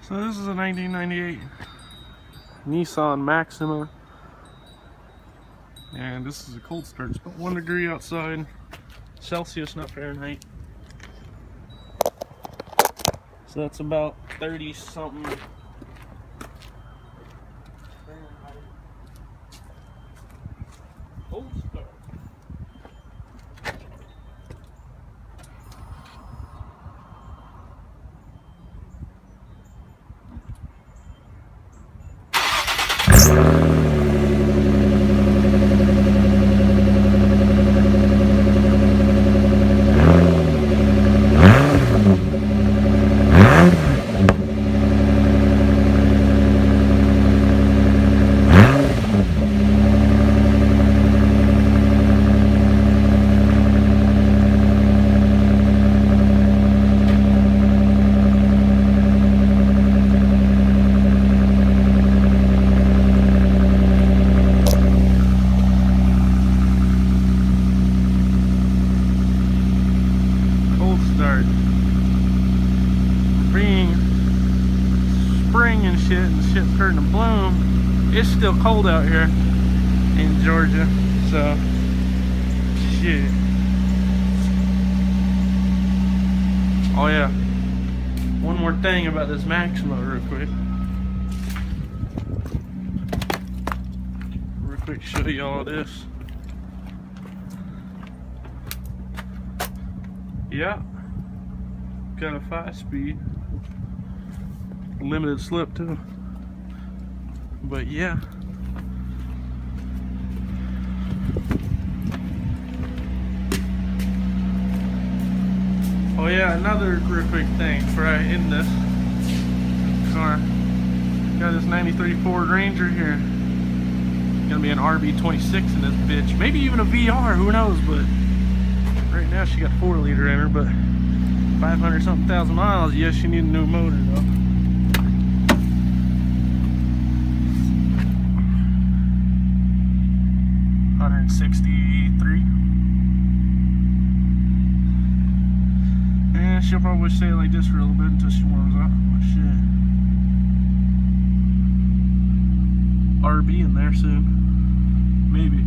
So this is a 1998 Nissan Maxima, and this is a cold start. It's about 1 degree outside, Celsius, not Fahrenheit. So that's about 30 something Fahrenheit. Cold start. Start. Being spring and shit's starting to bloom, it's still cold out here in Georgia, so shit. Oh yeah, one more thing about this Maxima real quick show you all this. Yeah, got a 5-speed, limited slip too, but yeah. Oh yeah, another real quick thing before I end this car. Got this 93 Ford Ranger here. Gonna be an RB26 in this bitch, maybe even a VR, who knows, but right now she got 4-liter in her, but 500 something thousand miles. Yes, she need a new motor though. $163. And she'll probably stay like this for a little bit until she warms up. Oh shit. RB in there soon. Maybe.